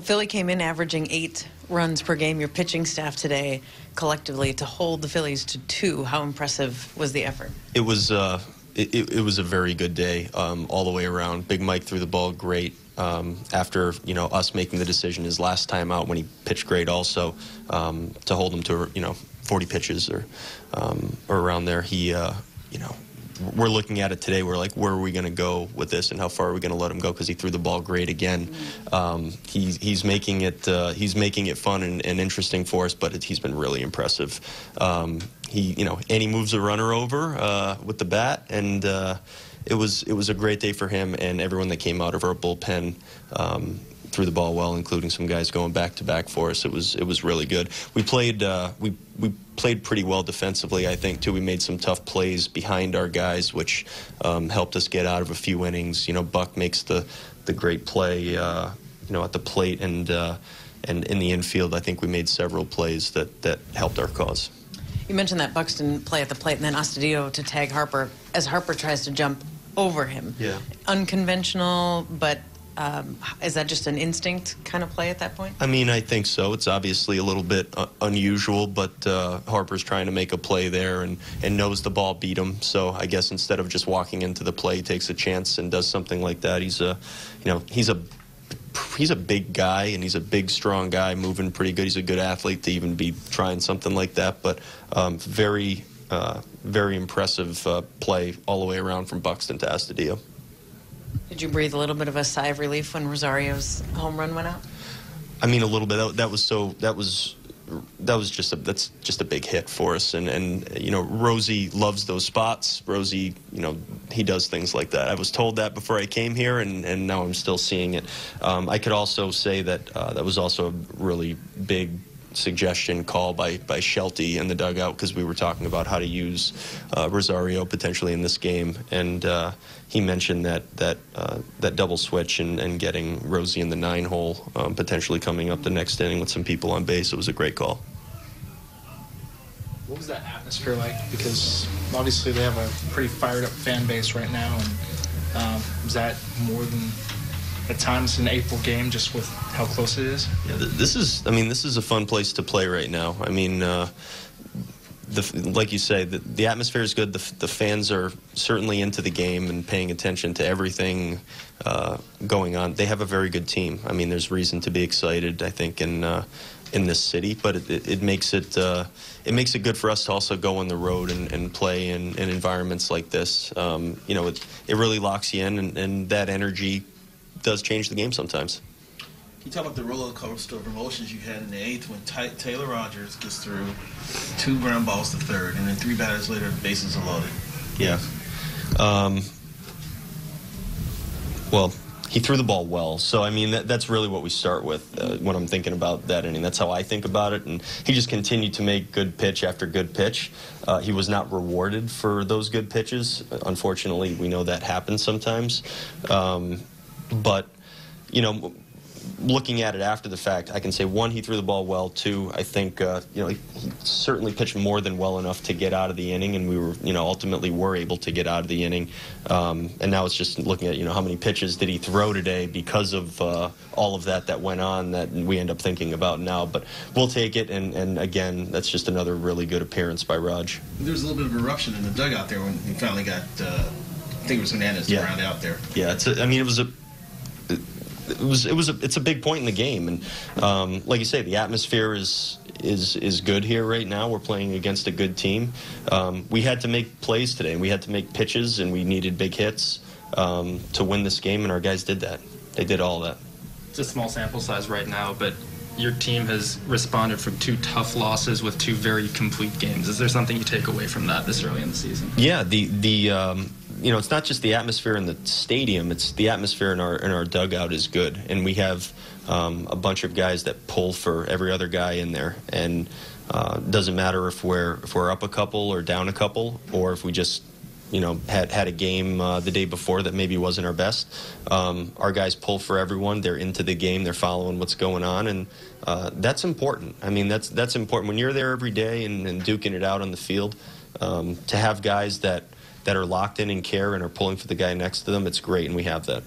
Philly came in averaging 8 runs per game. Your pitching staff today, collectively, to hold the Phillies to 2. How impressive was the effort? It was it was a very good day all the way around. Big Mike threw the ball great. After us making the decision his last time out when he pitched great also, to hold him to 40 pitches or around there. He we're looking at it today. We're like, where are we going to go with this, and how far are we going to let him go? Because he threw the ball great again. He's making it fun and interesting for us, but he's been really impressive. He moves a runner over with the bat, and it was a great day for him and everyone that came out of our bullpen. Threw the ball well, including some guys going back to back for us. It was really good. We played we played pretty well defensively, I think, too. We made some tough plays behind our guys, which helped us get out of a few innings. Buck makes the great play at the plate, and in the infield, I think we made several plays that helped our cause. You mentioned that Buxton play at the plate and then Astudillo to tag Harper as Harper tries to jump over him. Yeah. Unconventional, but is that just an instinct kind of play at that point? I mean, I think so. It's obviously a little bit unusual, but Harper's trying to make a play there and knows the ball beat him. So I guess instead of just walking into the play, he takes a chance and does something like that. He's a big guy, and he's a big, strong guy, moving pretty good. He's a good athlete to even be trying something like that. But very impressive play all the way around from Buxton to Astudillo. Did you breathe a little bit of a sigh of relief when Rosario's home run went out? I mean, a little bit. That's just a big hit for us, and Rosie loves those spots. Rosie, he does things like that. I was told that before I came here, and now I'm still seeing it. I could also say that that was also a really big suggestion call by Shelty in the dugout, because we were talking about how to use Rosario potentially in this game, and he mentioned that double switch and getting Rosie in the 9-hole, potentially coming up the next inning with some people on base. It was a great call. What was that atmosphere like? Because obviously they have a pretty fired up fan base right now, and was that more than at times an April game, just with how close it is? Yeah, this is a fun place to play right now. I mean, like you say, the atmosphere is good. The fans are certainly into the game and paying attention to everything going on. They have a very good team. I mean, there's reason to be excited, I think, in this city. But it makes it good for us to also go on the road and play in environments like this. It really locks you in, and that energy does change the game sometimes. Can you talk about the roller coaster of emotions you had in the 8th when Taylor Rogers gets through 2 ground balls to third, and then 3 batters later, bases are loaded? Yeah. Well, he threw the ball well, so I mean that's really what we start with when I'm thinking about that inning. That's how I think about it, and he just continued to make good pitch after good pitch. He was not rewarded for those good pitches. Unfortunately, we know that happens sometimes. But, looking at it after the fact, I can say, 1, he threw the ball well. 2, I think, he certainly pitched more than well enough to get out of the inning, and we were, ultimately were able to get out of the inning. And now it's just looking at, how many pitches did he throw today because of all of that went on that we end up thinking about now. But we'll take it, and again, that's just another really good appearance by Raj. There was a little bit of eruption in the dugout there when he finally got, I think it was Hernandez to round out there. Yeah, it's a big point in the game, and like you say, the atmosphere is good here right now. We're playing against a good team. We had to make plays today, and we had to make pitches, and we needed big hits to win this game, and our guys did that. They did all that. It's a small sample size right now, but your team has responded from 2 tough losses with 2 very complete games. Is there something you take away from that this early in the season? Yeah, it's not just the atmosphere in the stadium, it's the atmosphere in our dugout is good, and we have a bunch of guys that pull for every other guy in there, and doesn't matter if we're up a couple or down a couple, or if we just had a game the day before that maybe wasn't our best. Our guys pull for everyone. They're into the game. They're following what's going on, and that's important. I mean, that's important when you're there every day and duking it out on the field. To have guys that are locked in and care and are pulling for the guy next to them, it's great, and we have that.